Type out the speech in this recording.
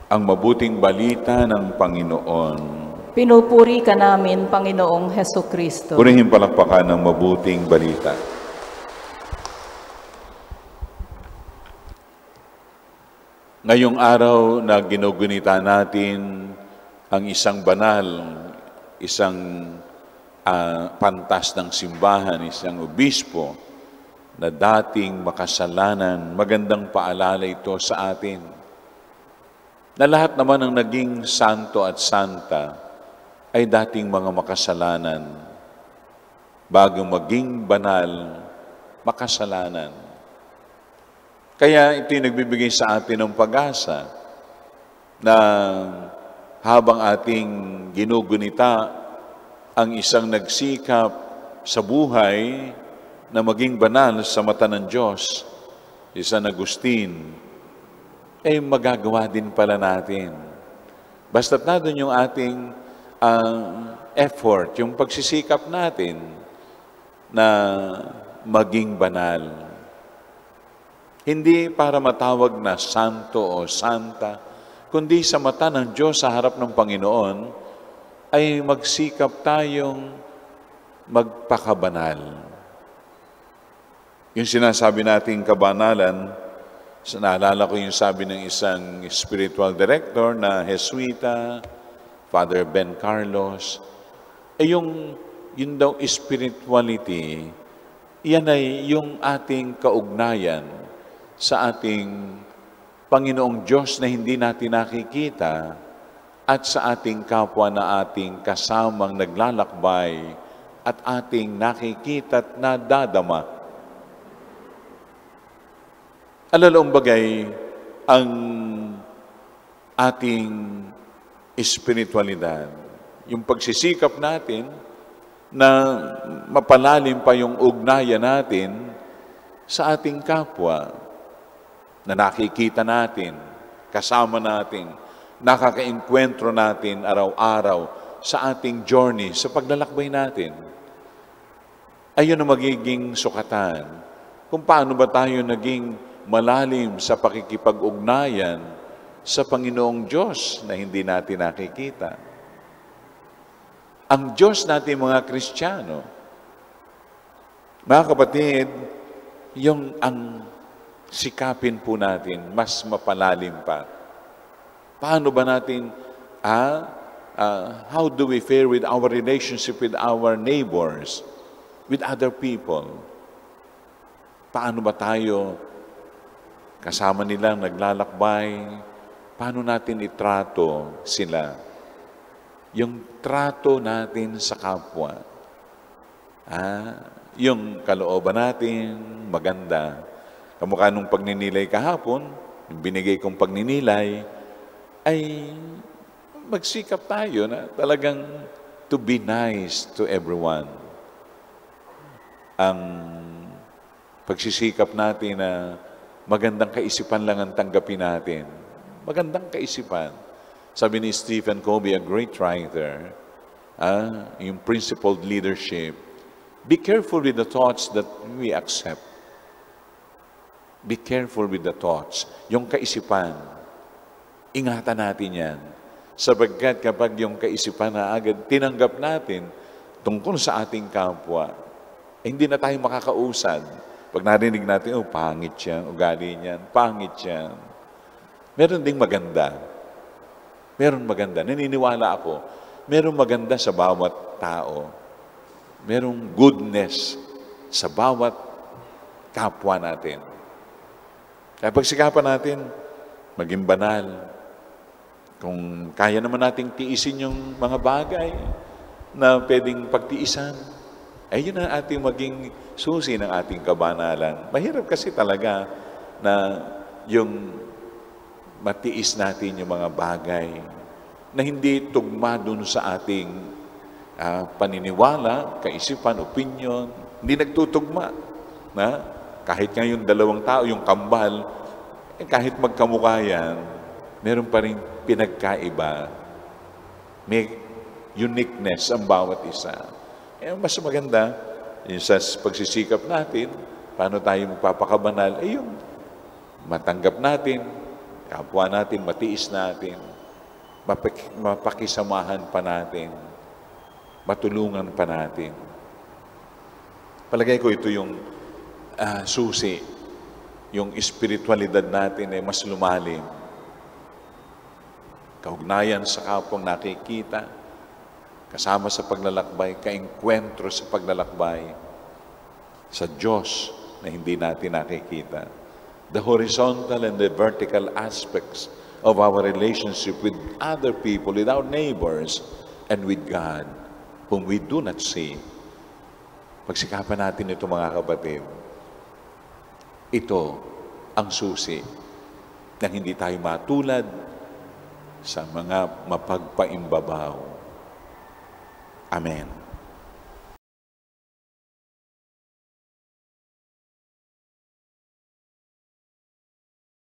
ang mabuting balita ng Panginoon. Pinupuri ka namin, Panginoong Hesukristo. Purihin palakpakan ng mabuting balita. Ngayong araw na ginugunita natin ang isang banal, isang pantas ng simbahan, isang obispo na dating makasalanan, magandang paalala ito sa atin. Na lahat naman ng naging santo at santa ay dating mga makasalanan. Bago maging banal, makasalanan. Kaya ito'y nagbibigay sa atin ng pag-asa na habang ating ginugunita ang isang nagsikap sa buhay na maging banal sa mata ng Diyos, si San Agustin, ay magagawa din pala natin. Basta't nandun yung ating effort, yung pagsisikap natin na maging banal. Hindi para matawag na santo o santa, kundi sa mata ng Diyos sa harap ng Panginoon, ay magsikap tayong magpakabanal. Yung sinasabi nating kabanalan, naalala ko yung sabi ng isang spiritual director na Jesuita, Father Ben Carlos, yun daw spirituality, yan ay yung ating kaugnayan sa ating Panginoong Diyos na hindi natin nakikita at sa ating kapwa na ating kasamang naglalakbay at ating nakikita at nadadama. Alalaong bagay ang ating espiritualidad. Yung pagsisikap natin na mapalalim pa yung ugnayan natin sa ating kapwa na nakikita natin, kasama natin, nakaka-enkwentro natin araw-araw sa ating journey, sa paglalakbay natin. Ayun ang magiging sukatan kung paano ba tayo naging malalim sa pakikipag-ugnayan sa Panginoong Diyos na hindi natin nakikita. Ang Diyos natin mga Kristiyano, mga kapatid, yung ang sikapin po natin, mas mapalalim pa. Paano ba natin, how do we fare with our relationship with our neighbors, with other people? Paano ba tayo kasama nilang naglalakbay, paano natin itrato sila? Yung trato natin sa kapwa. Yung kalooban natin, maganda. Kamukha nung pagninilay kahapon, yung binigay kong pagninilay, ay magsikap tayo na talagang to be nice to everyone. Ang pagsisikap natin na magandang kaisipan lang ang tanggapin natin. Magandang kaisipan. Sabi ni Stephen Covey, a great writer, yung principled leadership, be careful with the thoughts that we accept. Be careful with the thoughts. Yung kaisipan, ingatan natin yan. Sapagkat kapag yung kaisipan na agad tinanggap natin tungkol sa ating kapwa, hindi na tayo makakausad. Pag narinig natin, pangit yan, ugali niyan, pangit yan. Meron ding maganda. Meron maganda. Naniniwala ako, meron maganda sa bawat tao. Merong goodness sa bawat kapwa natin. Kaya pagsikapan natin, maging banal. Kung kaya naman nating tiisin yung mga bagay na pwedeng pagtiisan, ay yun ang ating maging susi ng ating kabanalan. Mahirap kasi talaga na yung matiis natin yung mga bagay na hindi tugma dun sa ating paniniwala, kaisipan, opinion. Hindi nagtutugma. Na? Kahit nga yung dalawang tao, yung kambal, kahit magkamukha yan, meron pa rin pinagkaiba. May uniqueness ang bawat isa. Mas maganda, yung sa pagsisikap natin, paano tayo magpapakabanal, yung matanggap natin, kapwa natin, matiis natin, mapakisamahan pa natin, matulungan pa natin. Palagay ko ito yung susi, yung espiritualidad natin ay mas lumalim. Kaugnayan sa kapwang nakikita, kasama sa paglalakbay, kaengkwentro sa paglalakbay, sa Diyos na hindi natin nakikita. The horizontal and the vertical aspects of our relationship with other people, with our neighbors, and with God, whom we do not see. Pagsikapan natin ito, mga kapatid. Ito ang susi nang hindi tayo matulad sa mga mapagpaimbabaw. Amen.